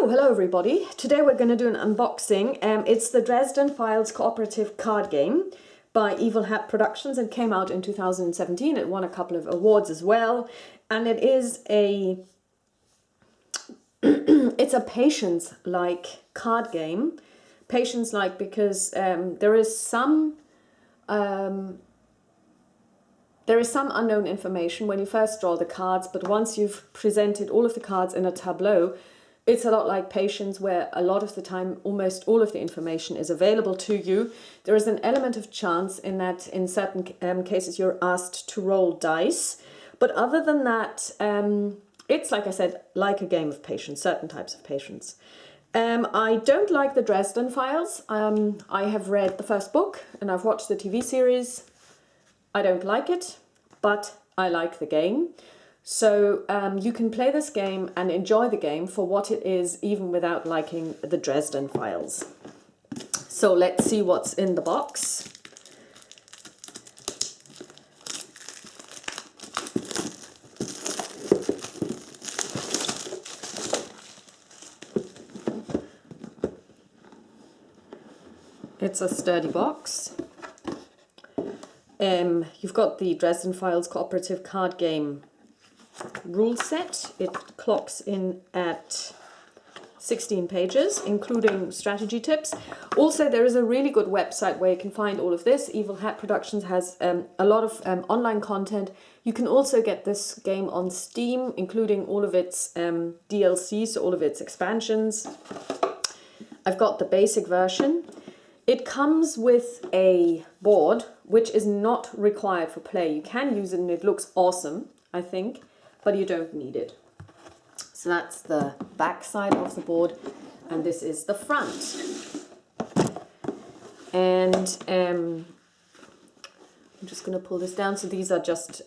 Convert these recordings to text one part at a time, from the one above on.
Hello everybody. Today we're going to do an unboxing. It's the Dresden Files cooperative card game by Evil Hat Productions. It came out in 2017. It won a couple of awards as well. And it is a it's a patience-like card game. Patience-like because there is some unknown information when you first draw the cards, but once you've presented all of the cards in a tableau, it's a lot like Patience, where a lot of the time almost all of the information is available to you. There is an element of chance in that in certain cases you're asked to roll dice. But other than that, it's, like I said, like a game of Patience, certain types of Patience. I don't like the Dresden Files. I have read the first book and I've watched the TV series. I don't like it, but I like the game. So you can play this game and enjoy the game for what it is, even without liking the Dresden Files. So let's see what's in the box. It's a sturdy box. You've got the Dresden Files cooperative card game rule set. It clocks in at 16 pages, including strategy tips. Also, there is a really good website where you can find all of this. Evil Hat Productions has a lot of online content. You can also get this game on Steam, including all of its DLC, so all of its expansions. I've got the basic version. It comes with a board, which is not required for play. You can use it and it looks awesome, I think, but you don't need it. So that's the back side of the board, and this is the front. And I'm just going to pull this down. So these are just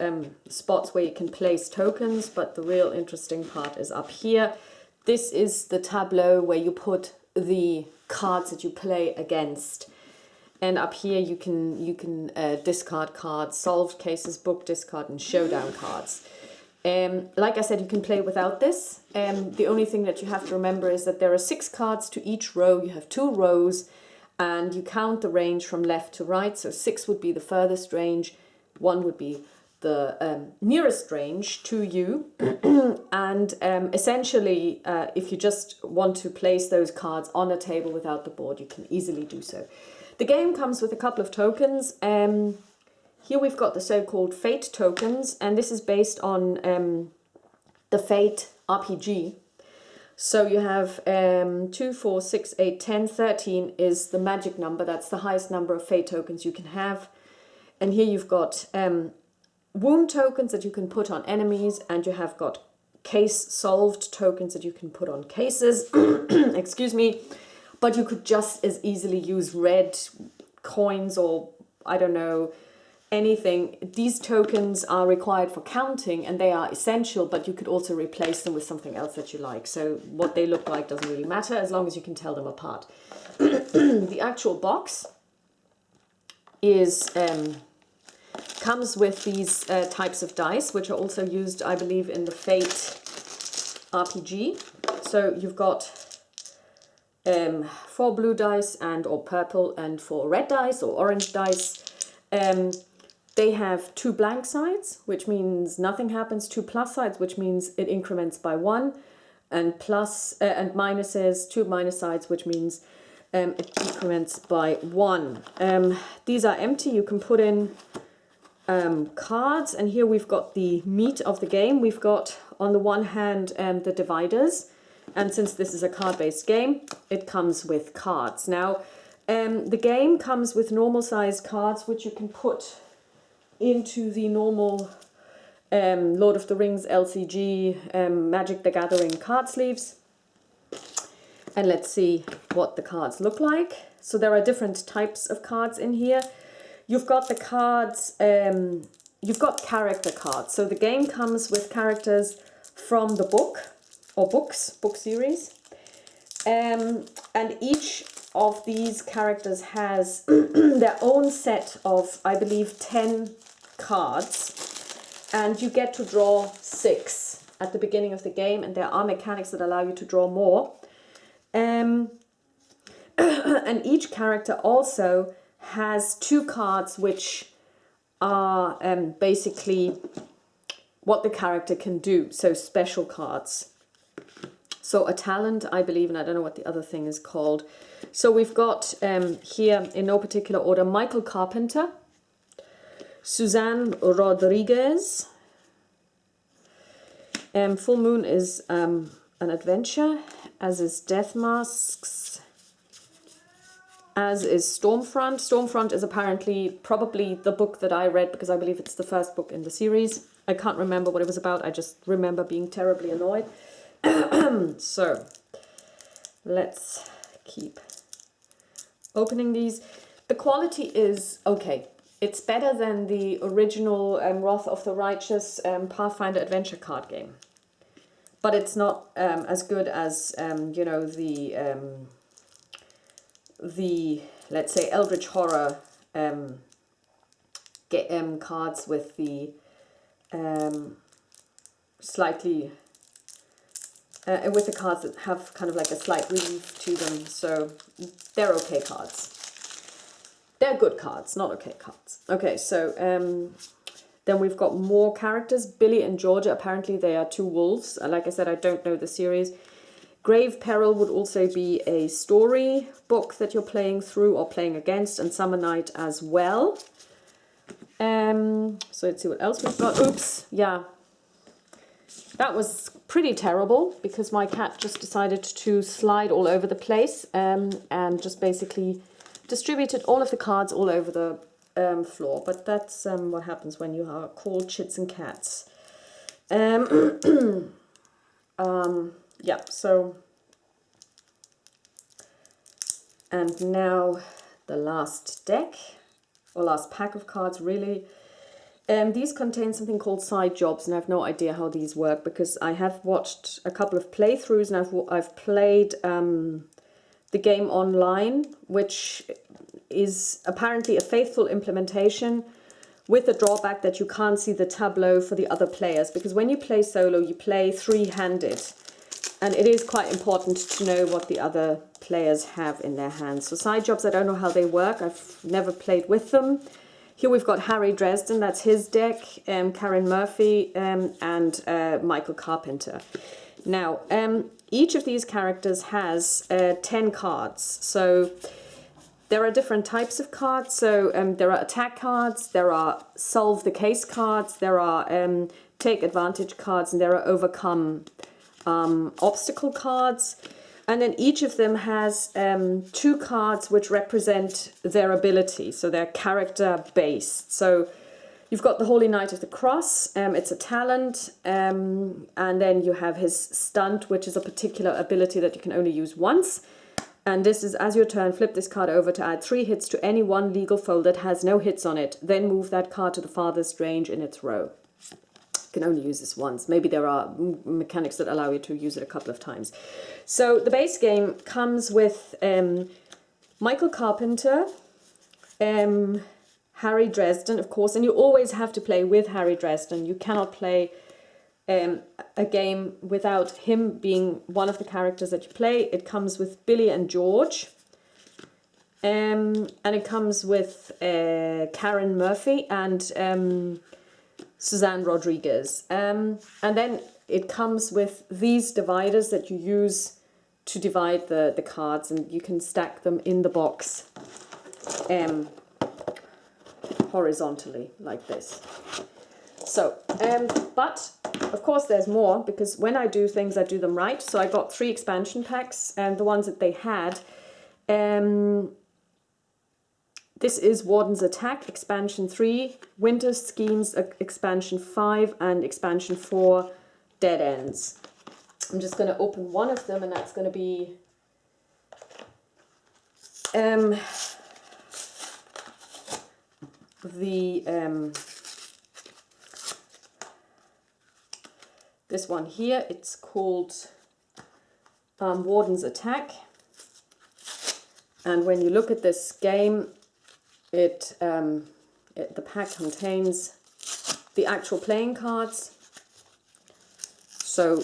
spots where you can place tokens, but the real interesting part is up here. This is the tableau where you put the cards that you play against. And up here you can discard cards, solved cases, book discard, and showdown cards. Like I said, you can play without this. The only thing that you have to remember is that there are 6 cards to each row. You have 2 rows and you count the range from left to right. So 6 would be the furthest range, 1 would be the nearest range to you. And essentially, if you just want to place those cards on a table without the board, you can easily do so. The game comes with a couple of tokens. Here we've got the so-called Fate tokens, and this is based on the Fate RPG. So you have 2, 4, 6, 8, 10, 13 is the magic number. That's the highest number of Fate tokens you can have. And here you've got wound tokens that you can put on enemies, and you have got case solved tokens that you can put on cases. Excuse me. But you could just as easily use red coins or, I don't know, anything. These tokens are required for counting and they are essential, but you could also replace them with something else that you like. So what they look like doesn't really matter as long as you can tell them apart. The actual box is comes with these types of dice, which are also used, I believe, in the Fate RPG. So you've got 4 blue dice or purple, and 4 red dice or orange dice. They have 2 blank sides, which means nothing happens. 2 plus sides, which means it increments by 1, and plus and minuses, 2 minus sides, which means it increments by 1. These are empty. You can put in cards, and here we've got the meat of the game. We've got on the one hand the dividers, and since this is a card-based game, it comes with cards. Now, the game comes with normal size cards, which you can put into the normal Lord of the Rings LCG Magic the Gathering card sleeves. And let's see what the cards look like. So there are different types of cards in here. You've got the cards, you've got character cards. So the game comes with characters from the book or book series. And each of these characters has their own set of, I believe, 10 cards, and you get to draw 6 at the beginning of the game, and there are mechanics that allow you to draw more. And each character also has 2 cards which are basically what the character can do, so special cards. So a talent, I believe, and I don't know what the other thing is called. So we've got here, in no particular order, Michael Carpenter, Suzanne Rodriguez. Full Moon is an adventure, as is Death Masks, as is Stormfront. Stormfront is apparently probably the book that I read, because I believe it's the first book in the series. I can't remember what it was about, I just remember being terribly annoyed. So, let's keep opening these. The quality is okay. It's better than the original Wrath of the Righteous Pathfinder adventure card game. But it's not as good as, you know, the let's say, Eldritch Horror cards with the slightly... with the cards that have kind of like a slight relief to them, so they're okay cards. They're good cards, not okay cards. Okay, so then we've got more characters. Billy and Georgia, apparently they are 2 wolves. Like I said, I don't know the series. Grave Peril would also be a story book that you're playing through or playing against, and Summer Night as well. So let's see what else we've got. Oops, yeah. That was pretty terrible, because my cat just decided to slide all over the place and just basically distributed all of the cards all over the floor. But that's what happens when you are called Chits and Cats. Yeah, so... And now the last deck, or last pack of cards, really. These contain something called side jobs, and I have no idea how these work, because I have watched a couple of playthroughs, and I've played the game online, which is apparently a faithful implementation, with the drawback that you can't see the tableau for the other players, because when you play solo, you play 3-handed, and it is quite important to know what the other players have in their hands. So side jobs, I don't know how they work. I've never played with them. Here we've got Harry Dresden, that's his deck, Karen Murphy, and Michael Carpenter. Now, each of these characters has 10 cards. So there are different types of cards. So there are attack cards, there are solve the case cards, there are take advantage cards, and there are overcome obstacle cards. And then each of them has 2 cards which represent their ability, so they're character based. So you've got the Holy Knight of the Cross, it's a talent, and then you have his stunt, which is a particular ability that you can only use once. And this is, as your turn, flip this card over to add 3 hits to any one legal foe that has no hits on it. Then move that card to the farthest range in its row. You can only use this once. Maybe there are mechanics that allow you to use it a couple of times. So the base game comes with Michael Carpenter, Harry Dresden, of course, and you always have to play with Harry Dresden. You cannot play a game without him being one of the characters that you play. It comes with Billy and George, and it comes with Karen Murphy and Suzanne Rodriguez. And then it comes with these dividers that you use to divide the cards, and you can stack them in the box horizontally like this. So, but of course there's more, because when I do things, I do them right. So I got 3 expansion packs, and the ones that they had. This is Warden's Attack, Expansion 3, Winter Schemes, Expansion 5, and Expansion 4, Dead Ends. I'm just going to open one of them, and that's going to be this one here. It's called Warden's Attack. And when you look at this game, the pack contains the actual playing cards. So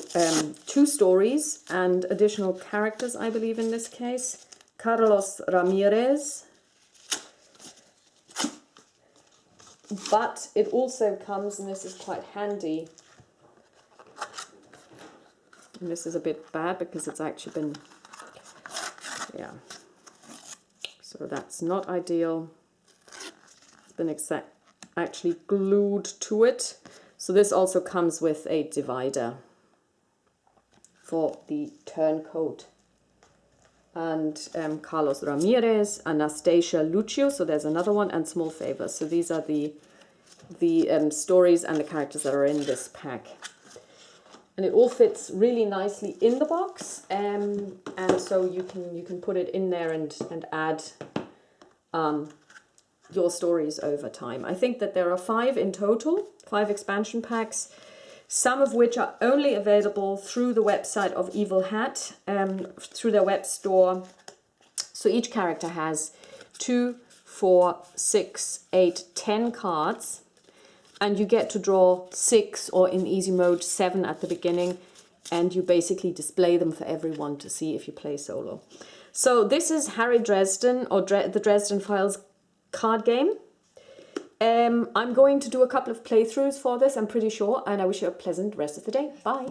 2 stories and additional characters, I believe, in this case. Carlos Ramirez. But it also comes, and this is quite handy, and this is a bit bad because it's actually been, yeah, so that's not ideal. It's been actually glued to it. So this also comes with a divider for the turncoat. And Carlos Ramirez, Anastasia Lucio, so there's another one, and Small Favors. So these are the stories and the characters that are in this pack. And it all fits really nicely in the box, and so you can put it in there and add your stories over time. I think that there are 5 in total, 5 expansion packs, some of which are only available through the website of Evil Hat, through their web store. So each character has 2, 4, 6, 8, 10 cards, and you get to draw 6, or in easy mode 7 at the beginning, and you basically display them for everyone to see if you play solo. So this is Harry Dresden, or the Dresden Files card game. I'm going to do a couple of playthroughs for this, I'm pretty sure, and I wish you a pleasant rest of the day. Bye.